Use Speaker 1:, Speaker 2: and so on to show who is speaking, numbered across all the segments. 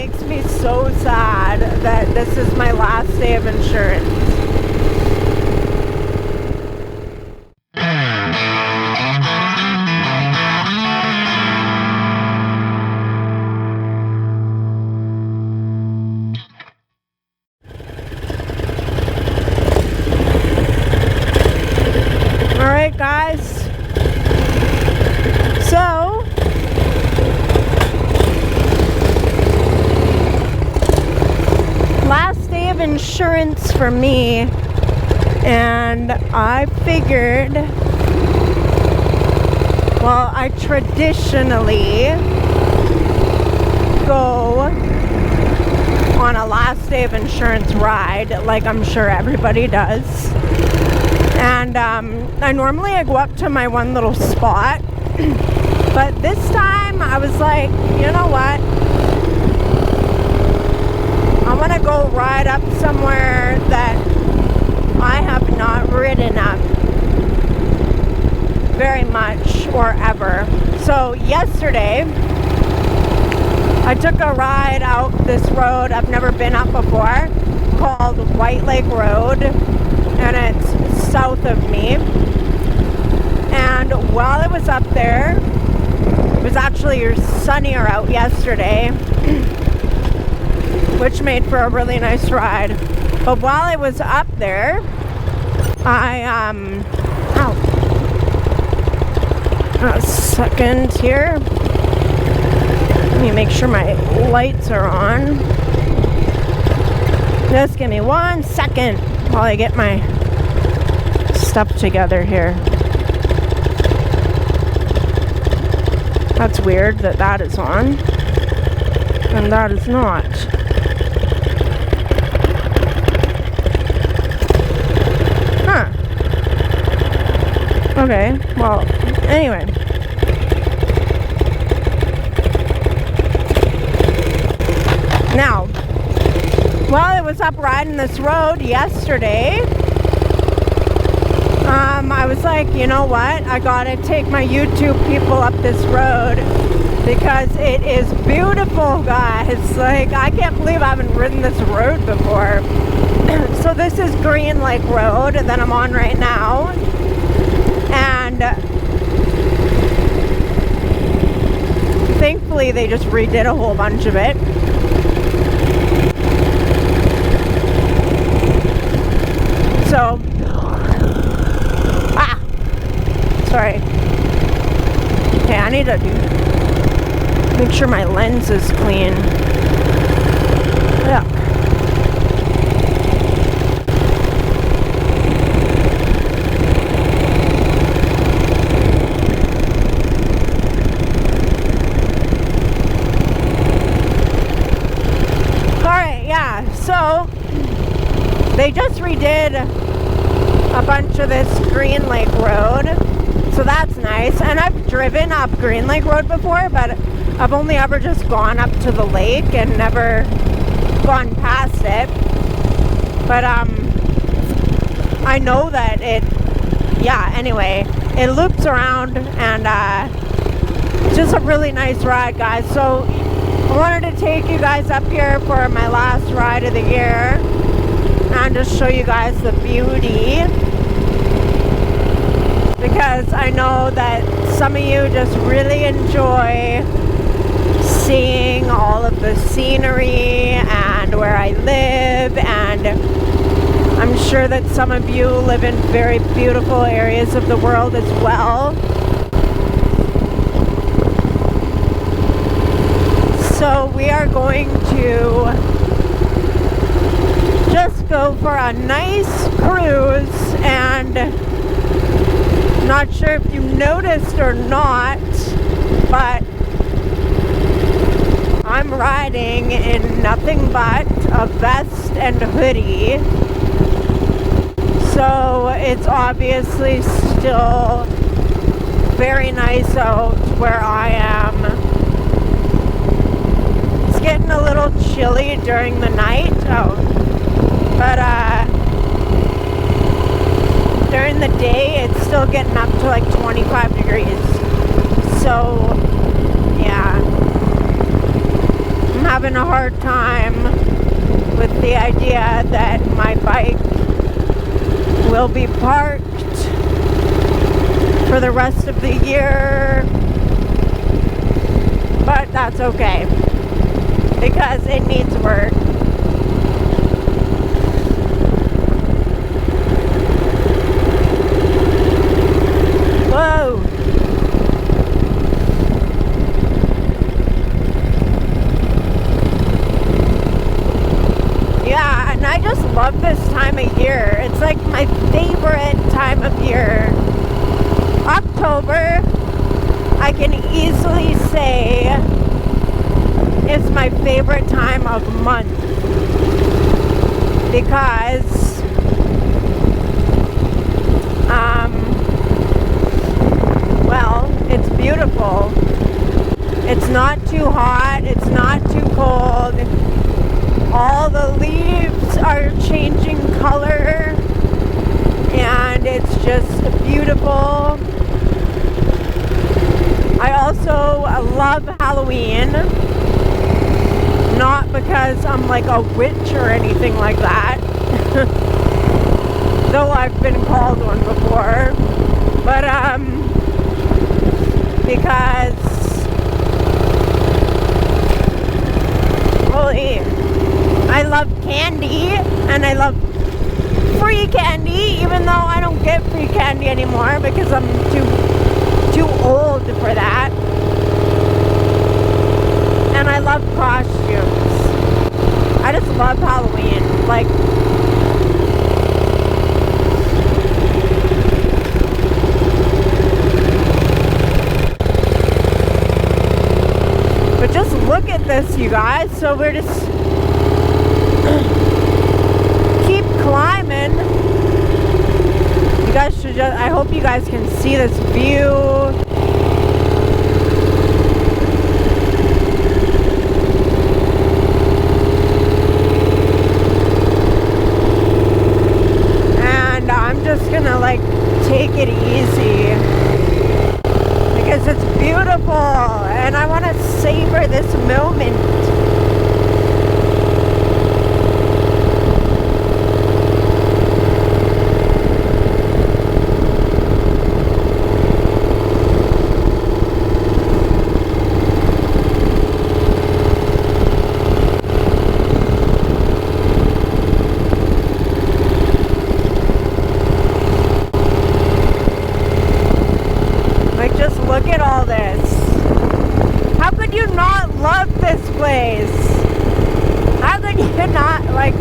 Speaker 1: makes me so sad that this is my last day of insurance. Alright guys, so last day of insurance for me, and I figured, well, I traditionally go on a last day of insurance ride, like I'm sure everybody does. And I normally go up to my one little spot, but this time I was like, you know what? I want to go ride up somewhere that I have not ridden up very much or ever. So yesterday, I took a ride out this road I've never been up before, called White Lake Road, and it's south of me. And while I was up there, it was actually sunnier out yesterday, which made for a really nice ride. But while I was up there, a second here. Let me make sure my lights are on. Just give me 1 second while I get my stuff together here. That's weird that that is on and that is not. Huh. Okay, well, anyway. Now, while I was up riding this road yesterday, I was like, you know what? I gotta take my YouTube people up this road because it is beautiful, guys. Like, I can't believe I haven't ridden this road before. So this is Green Lake Road that I'm on right now. And thankfully they just redid a whole bunch of it. So, sorry. Okay, I need to make sure my lens is clean. Yeah. Alright, yeah, so they just redid a bunch of this Green Lake Road. So that's nice. And I've driven up Green Lake Road before, but I've only ever just gone up to the lake and never gone past it. But I know that anyway, it loops around, and it's just a really nice ride, guys. So I wanted to take you guys up here for my last ride of the year and just show you guys the beauty, because I know that some of you just really enjoy seeing all of the scenery and where I live, and I'm sure that some of you live in very beautiful areas of the world as well. So we are going to just go for a nice cruise, and not sure if you noticed or not, but I'm riding in nothing but a vest and hoodie. So it's obviously still very nice out where I am. It's getting a little chilly during the night, but during the day it's still getting up to like 25 degrees. So yeah. I'm having a hard time with the idea that my bike will be parked for the rest of the year, but that's okay because it needs work. Whoa. Yeah, and I just love this time of year. It's like my favorite time of year. October, I can easily say, is my favorite time of month because well, it's beautiful. It's not too hot, it's not too cold. All the leaves are changing color and it's just beautiful. I also love Halloween, not because I'm like a witch or anything like that, though I've been called one before, but because, holy, I love candy and I love free candy, even though I don't get free candy anymore because I'm too old for that. And I love costumes. I just love Halloween. Like, but just look at this, you guys. So we're just keep climbing. You guys should just, I hope you guys can see this view. And I'm just gonna like take it easy because it's beautiful and I want to savor this moment. Look at all this. How could you not love this place? How could you not, like,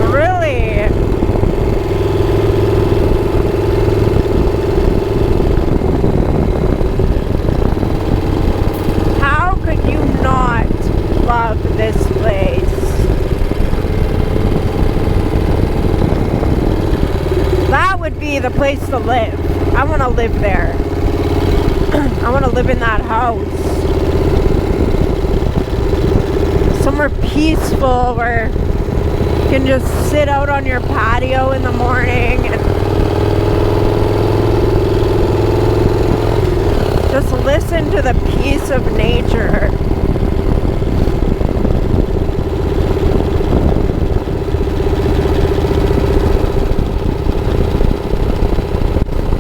Speaker 1: really? How could you not love this place? That would be the place to live. I want to live there. I want to live in that house. Somewhere peaceful where you can just sit out on your patio in the morning and just listen to the peace of nature.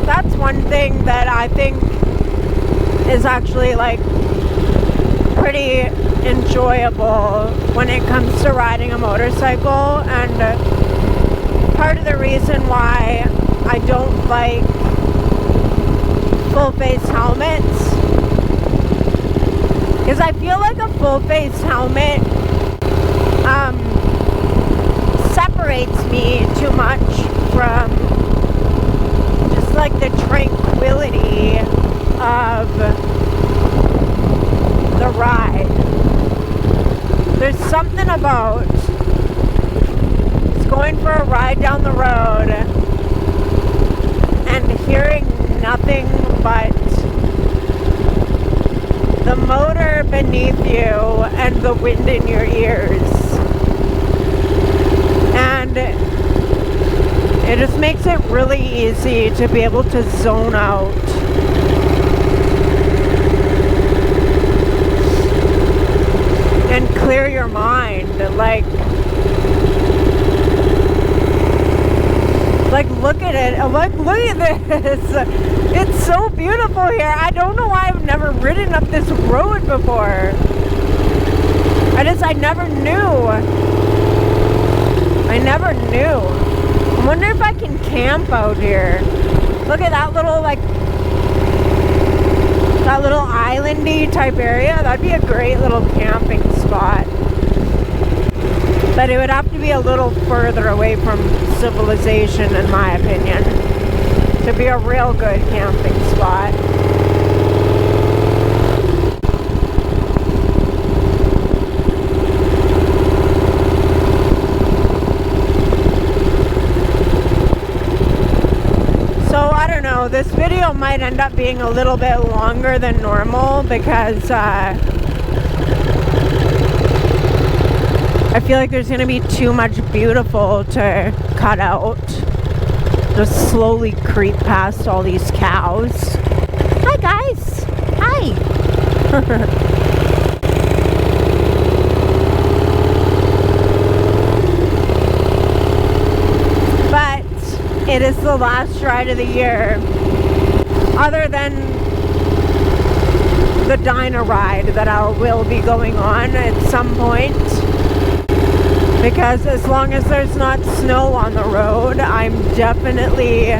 Speaker 1: That's one thing that I think is actually like pretty enjoyable when it comes to riding a motorcycle, and part of the reason why I don't like full face helmets is I feel like a full face helmet separates me too much from just like the tranquility of the ride. There's something about just going for a ride down the road and hearing nothing but the motor beneath you and the wind in your ears. And it just makes it really easy to be able to zone out. and clear your mind. Like look at it. Look at this. It's so beautiful here. I don't know why I've never ridden up this road before. I never knew. I never knew. I wonder if I can camp out here. Look at that little that little islandy type area. That'd be a great little camping spot. But it would have to be a little further away from civilization, in my opinion, to be a real good camping spot. So I don't know, this video might end up being a little bit longer than normal because I feel like there's going to be too much beautiful to cut out. Just slowly creep past all these cows. Hi guys! Hi! But it is the last ride of the year. Other than the diner ride that I will be going on at some point. Because as long as there's not snow on the road, I'm definitely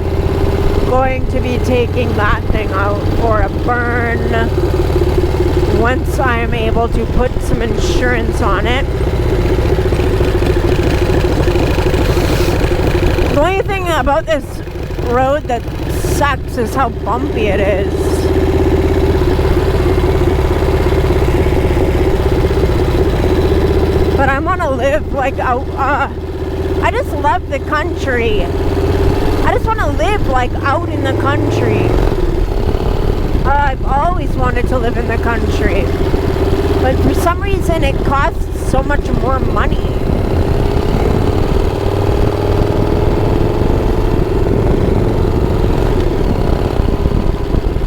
Speaker 1: going to be taking that thing out for a burn once I am able to put some insurance on it. The only thing about this road that sucks is how bumpy it is. But I want to live out, I just love the country. I just want to live out in the country. I've always wanted to live in the country. But for some reason it costs so much more money.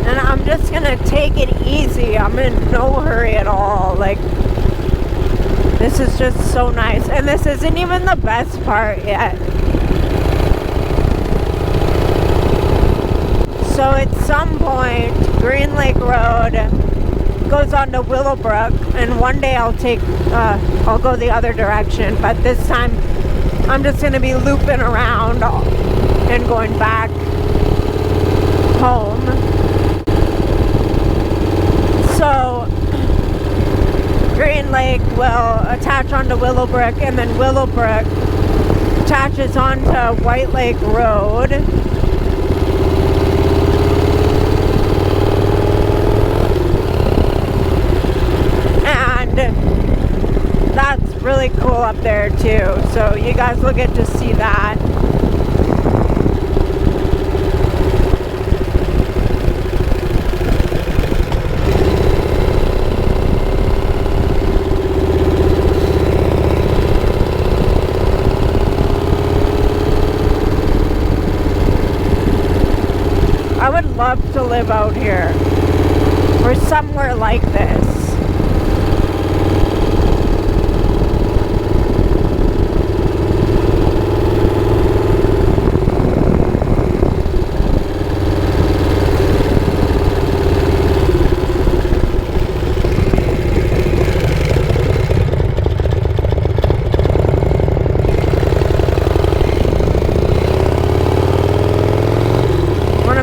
Speaker 1: And I'm just going to take it easy. I'm in no hurry at all. This is just so nice. And this isn't even the best part yet. So at some point, Green Lake Road goes on to Willowbrook. And one day I'll go the other direction. But this time, I'm just going to be looping around and going back home. So Green Lake will attach onto Willowbrook, and then Willowbrook attaches onto White Lake Road. And that's really cool up there too, so you guys will get to see that. I would love to live out here or somewhere like this.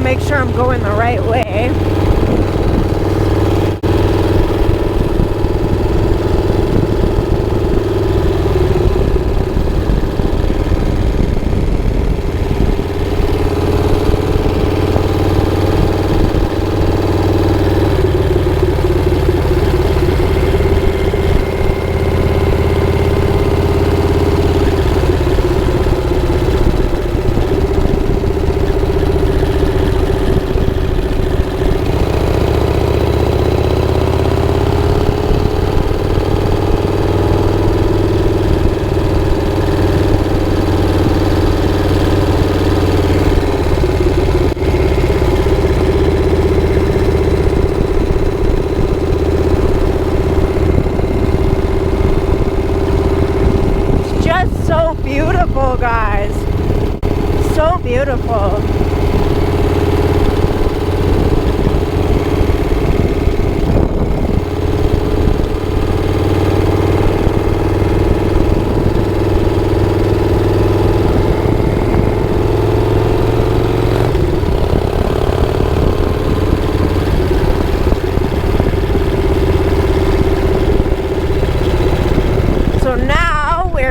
Speaker 1: Make sure I'm going the right way. beautiful, guys. So beautiful.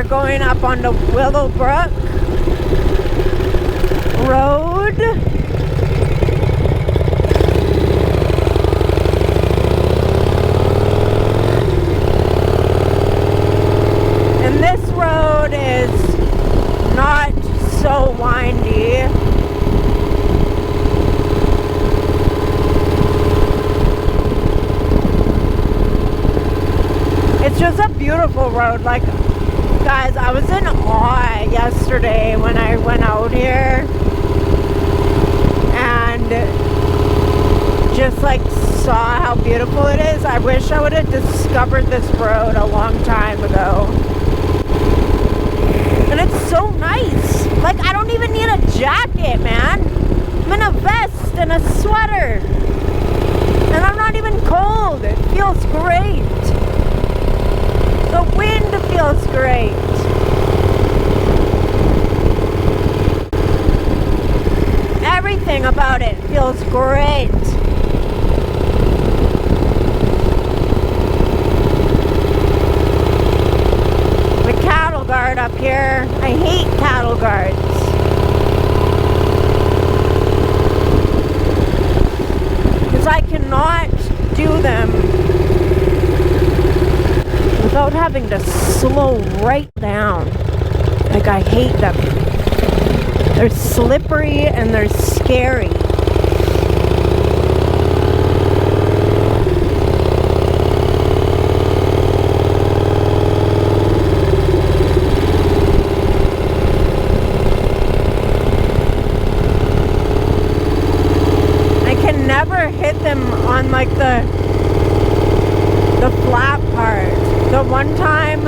Speaker 1: Going up on the Willowbrook Road. And this road is not so windy. It's just a beautiful road. Like, guys, I was in awe yesterday when I went out here and just like saw how beautiful it is. I wish I would have discovered this road a long time ago. And it's so nice. Like, I don't even need a jacket, man. I'm in a vest and a sweater. And I'm not even cold. It feels great. The wind feels great. Everything about it feels great. The cattle guard up here. I hate cattle guards. Because I cannot do them without having to slow right down. Like, I hate them. They're slippery and they're scary. I can never hit them on like the flat part. The one time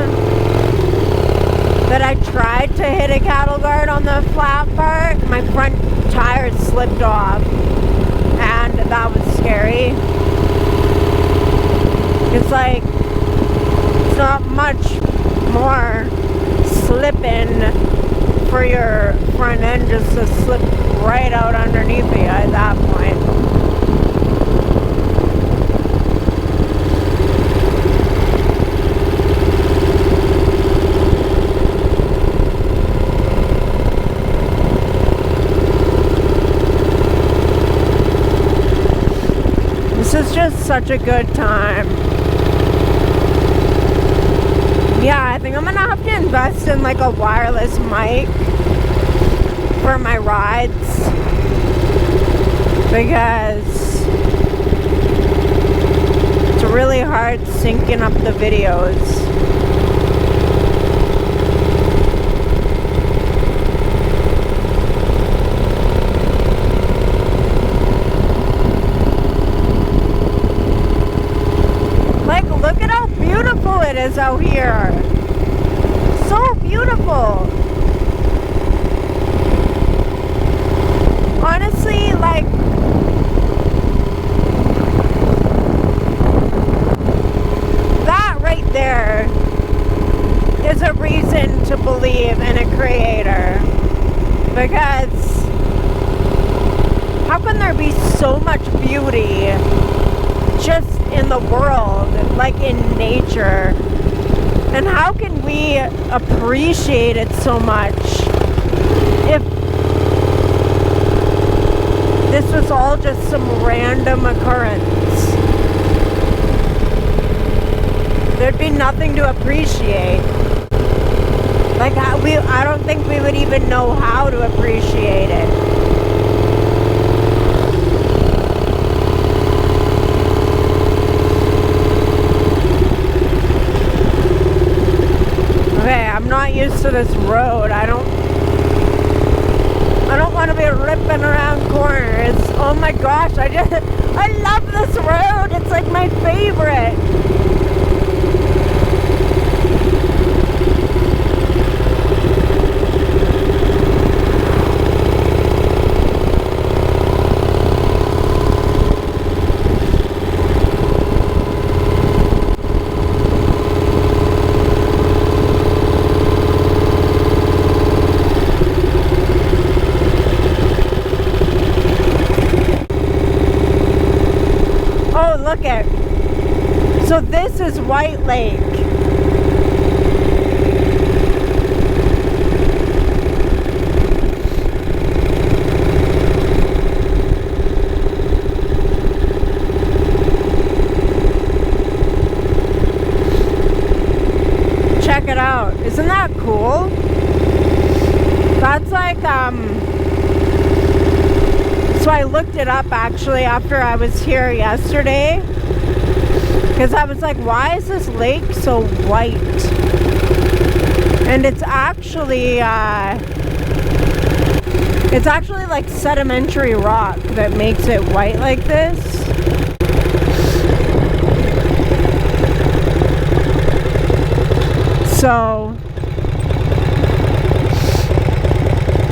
Speaker 1: that I tried to hit a cattle guard on the flat part, my front tire slipped off, and that was scary. It's like, it's not much more slipping for your front end just to slip right out underneath you at that point. This is just such a good time. Yeah, I think I'm gonna have to invest in like a wireless mic for my rides, because it's really hard syncing up the videos. Look at how beautiful it is out here. So beautiful. Honestly, like, that right there is a reason to believe in a creator. Because how can there be so much beauty just in the world, like in nature? And how can we appreciate it so much if this was all just some random occurrence? There'd be nothing to appreciate. Like, I don't think we would even know how to appreciate it. I'm not used to this road. I don't want to be ripping around corners. Oh my gosh, I love this road. It's like my favorite. White Lake. Check it out. Isn't that cool? That's like, so I looked it up actually after I was here yesterday, because I was like, why is this lake so white? And it's actually like sedimentary rock that makes it white like this. So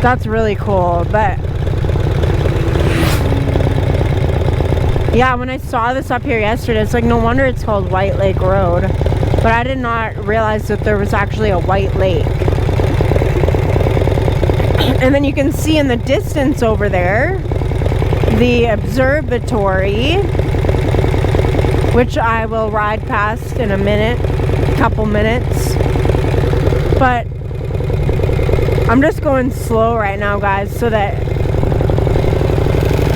Speaker 1: that's really cool. But yeah, when I saw this up here yesterday, it's like, no wonder it's called White Lake Road. But I did not realize that there was actually a white lake. And then you can see in the distance over there the observatory, which I will ride past in a minute, couple minutes. But I'm just going slow right now, guys, so that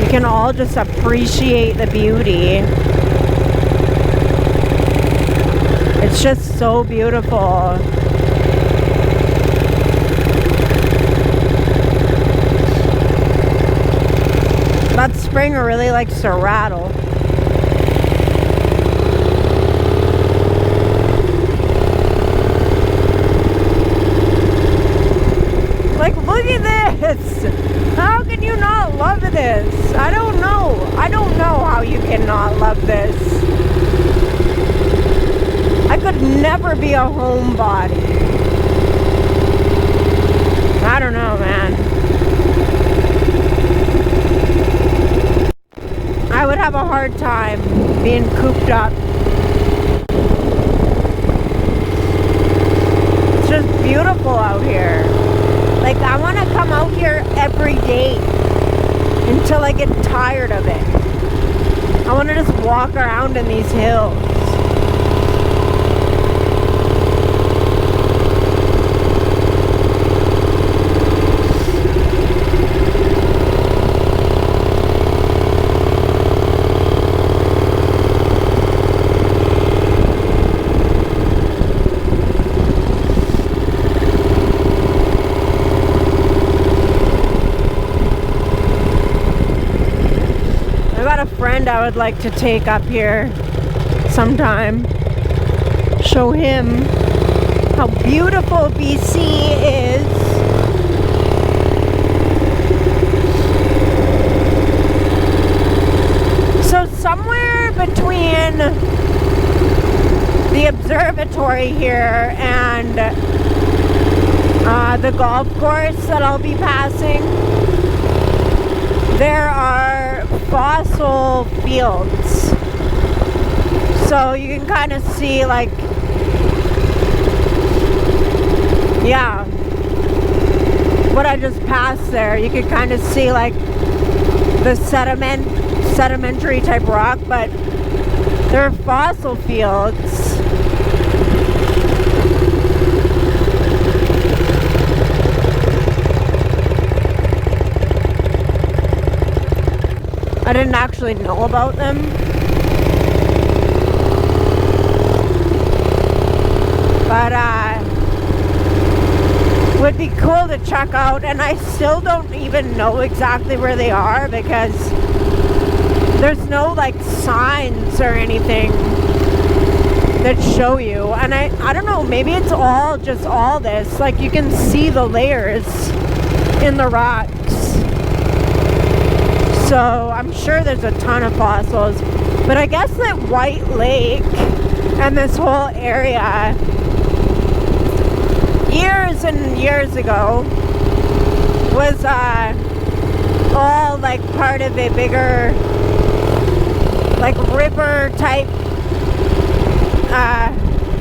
Speaker 1: you can all just appreciate the beauty. It's just so beautiful. That Springer really likes to rattle. Like, look at this! How can you not love this? I don't know. I don't know how you cannot love this. I could never be a homebody. I don't know, man. I would have a hard time being cooped up. It's just beautiful out here. Like, I want to come out here every day until I get tired of it. I want to just walk around in these hills. I would like to take up here sometime, show him how beautiful BC is. So somewhere between the observatory here and the golf course that I'll be passing, there are fossil fields. So you can kind of see, like, yeah, what I just passed there. You can kind of see like the sedimentary type rock, but there are fossil fields. I didn't actually know about them. But would be cool to check out, and I still don't even know exactly where they are because there's no like signs or anything that show you. And I don't know, maybe it's all just all this. Like, you can see the layers in the rocks. So I'm sure there's a ton of fossils, but I guess that White Lake and this whole area, years and years ago, was all like part of a bigger like river type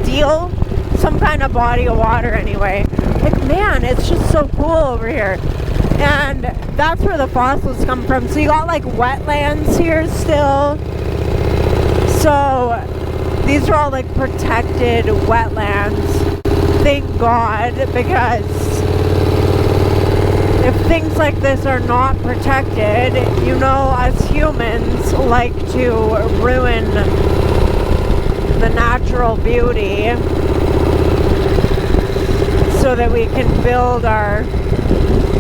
Speaker 1: deal, some kind of body of water anyway. Like, man, it's just so cool over here. And that's where the fossils come from. So you got like wetlands here still. So these are all like protected wetlands. Thank God, because if things like this are not protected, you know, us humans like to ruin the natural beauty so that we can build our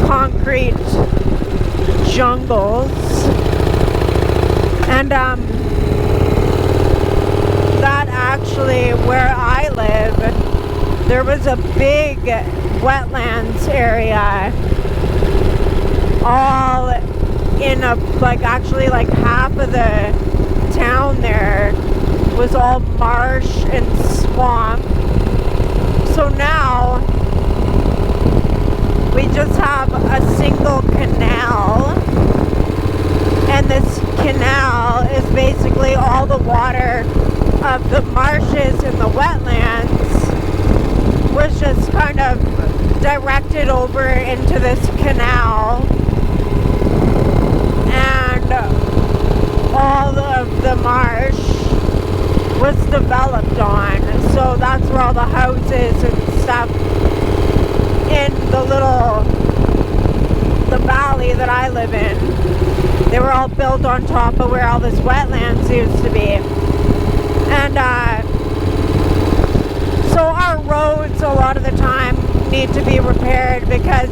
Speaker 1: concrete jungles. And that actually, where I live, there was a big wetlands area, all in a, like, actually like half of the town there was all marsh and swamp. So now we just have a single canal, and this canal is basically all the water of the marshes and the wetlands was just kind of directed over into this canal, and all of the marsh was developed on. So that's where all the houses and stuff in the valley that I live in, they were all built on top of where all this wetlands used to be. And so our roads a lot of the time need to be repaired because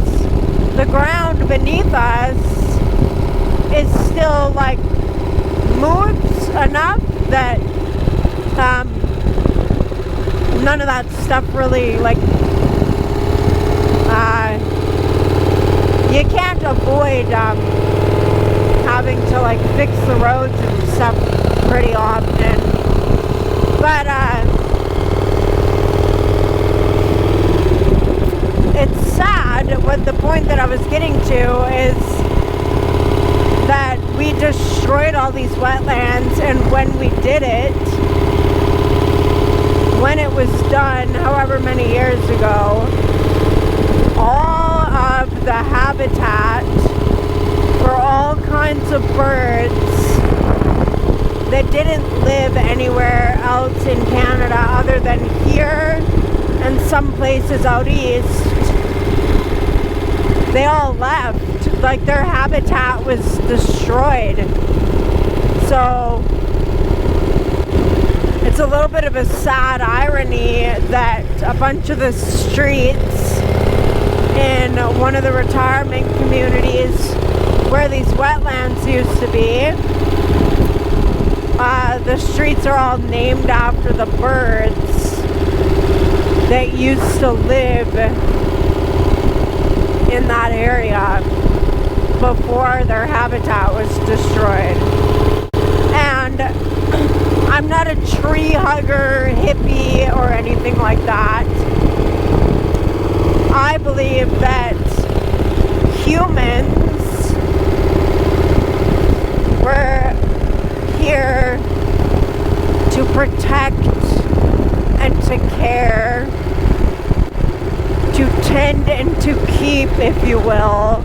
Speaker 1: the ground beneath us is still like moves enough that none of that stuff really, like, you can't avoid having to like fix the roads and stuff pretty often. But it's sad. What the point that I was getting to is that we destroyed all these wetlands, and when we did it, when it was done however many years ago, all of the habitat for all kinds of birds that didn't live anywhere else in Canada other than here and some places out east, they all left. Like, their habitat was destroyed. So it's a little bit of a sad irony that a bunch of the streets in one of the retirement communities where these wetlands used to be, the streets are all named after the birds that used to live in that area before their habitat was destroyed. And I'm not a tree hugger, hippie, or anything like that. I believe that humans were here to protect and to care, to tend and to keep, if you will,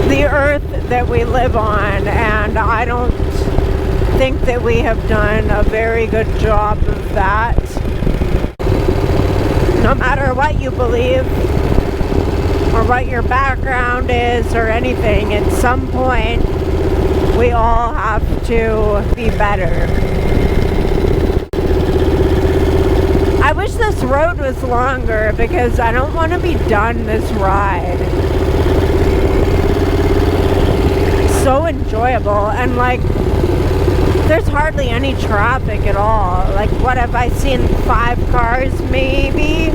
Speaker 1: the earth that we live on. And I don't think that we have done a very good job of that. No matter what you believe or what your background is or anything, at some point we all have to be better. I wish this road was longer because I don't want to be done this ride. So enjoyable, and like there's hardly any traffic at all. Like, what have I seen? 5 cars maybe?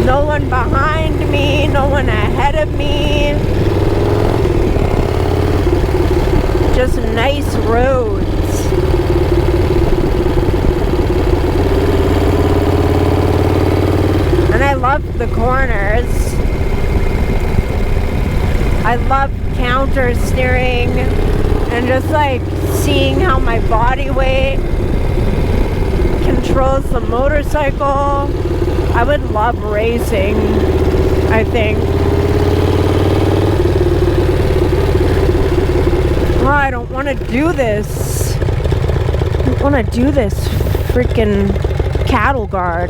Speaker 1: No one behind me, no one ahead of me. Just nice roads. And I love the corners. I love counter steering and just like seeing how my body weight controls the motorcycle. I would love racing, I think. I don't want to do this. I don't want to do this freaking cattle guard.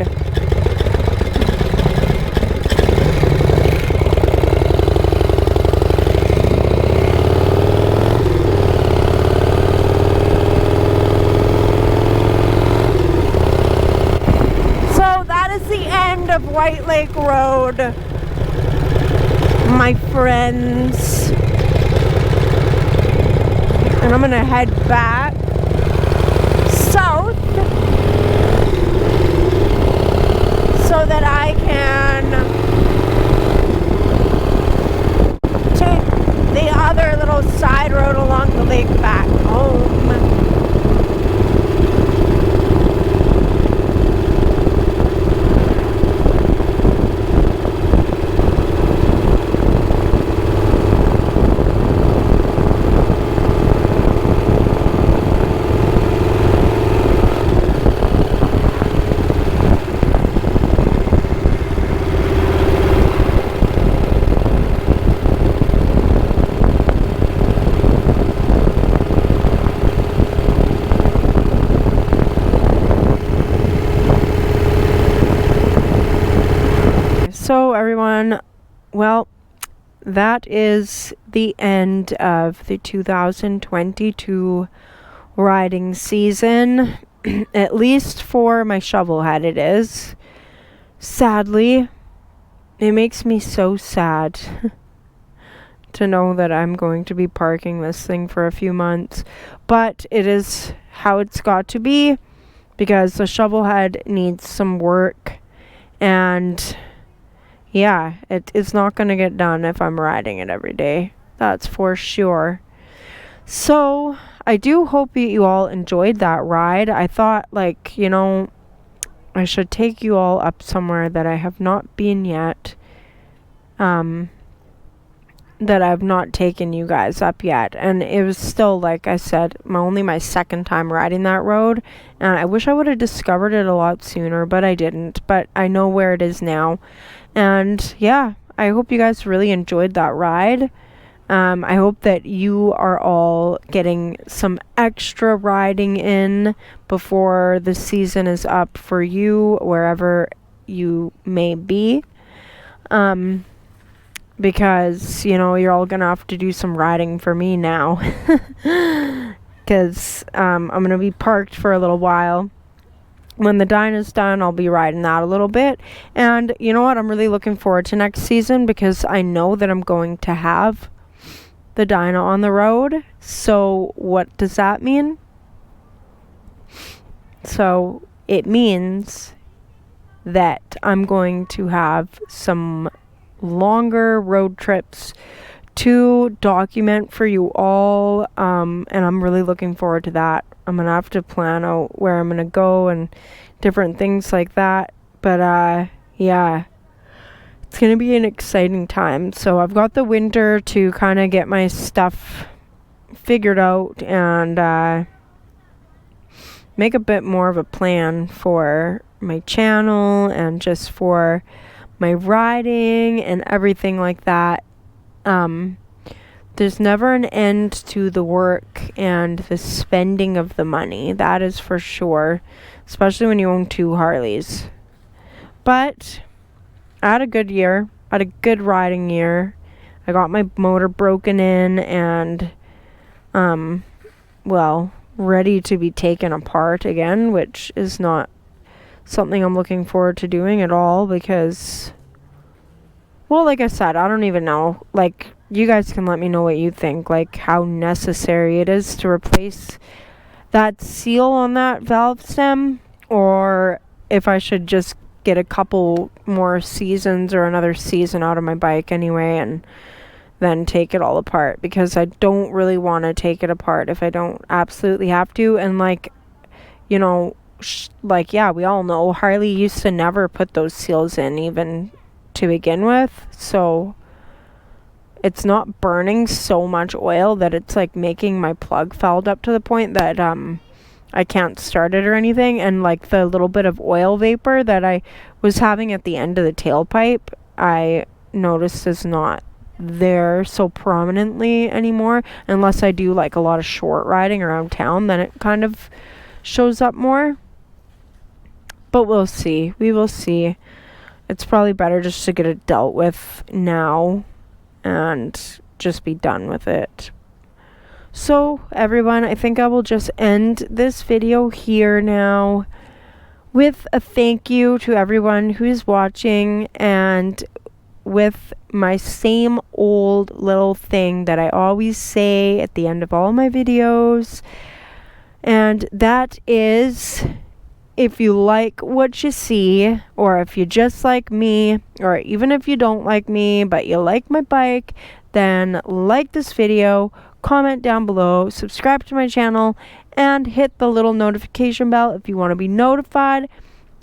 Speaker 1: So that is the end of White Lake Road, my friends. And I'm gonna head back south so that I can take the other little side road along the lake back home. So everyone, well, that is the end of the 2022 riding season. At least for my Shovelhead it is. Sadly, it makes me so sad to know that I'm going to be parking this thing for a few months. But it is how it's got to be, because the Shovelhead needs some work, and yeah, it's not going to get done if I'm riding it every day. That's for sure. So, I do hope that you all enjoyed that ride. I thought, like, you know, I should take you all up somewhere that I have not been yet. That I've not taken you guys up yet. And it was still, like I said, only my second time riding that road. And I wish I would have discovered it a lot sooner, but I didn't. But I know where it is now. And yeah, I hope you guys really enjoyed that ride. I hope that you are all getting some extra riding in before the season is up for you, wherever you may be. Because, you know, you're all gonna have to do some riding for me now. Because I'm gonna be parked for a little while. When the dyno's done, I'll be riding that a little bit. And you know what? I'm really looking forward to next season, because I know that I'm going to have the dyno on the road. So what does that mean? So it means that I'm going to have some longer road trips to document for you all, and I'm really looking forward to that. I'm gonna have to plan out where I'm gonna go and different things like that, but yeah, it's gonna be an exciting time. So I've got the winter to kind of get my stuff figured out and make a bit more of a plan for my channel and just for my riding and everything like that. There's never an end to the work and the spending of the money, that is for sure, especially when you own 2 Harleys. But I had a good year. I had a good riding year. I got my motor broken in and well, ready to be taken apart again, which is not something I'm looking forward to doing at all, because, well, like I said, I don't even know. Like, you guys can let me know what you think, like how necessary it is to replace that seal on that valve stem, or if I should just get a couple more seasons or another season out of my bike anyway and then take it all apart, because I don't really want to take it apart if I don't absolutely have to. And like, you know, like, yeah, we all know Harley used to never put those seals in even to begin with, so it's not burning so much oil that it's like making my plug fouled up to the point that I can't start it or anything. And like the little bit of oil vapor that I was having at the end of the tailpipe, I noticed is not there so prominently anymore, unless I do like a lot of short riding around town, then it kind of shows up more. But we'll see. We will see. It's probably better just to get it dealt with now and just be done with it. So, everyone, I think I will just end this video here now with a thank you to everyone who is watching, and with my same old little thing that I always say at the end of all my videos. And that is, if you like what you see, or if you just like me, or even if you don't like me but you like my bike, then like this video, comment down below, subscribe to my channel, and hit the little notification bell if you want to be notified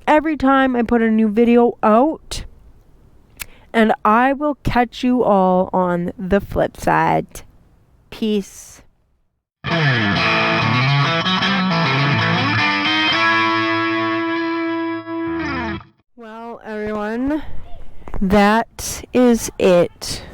Speaker 1: every time I put a new video out. And I will catch you all on the flip side. Peace. Well, everyone, that is it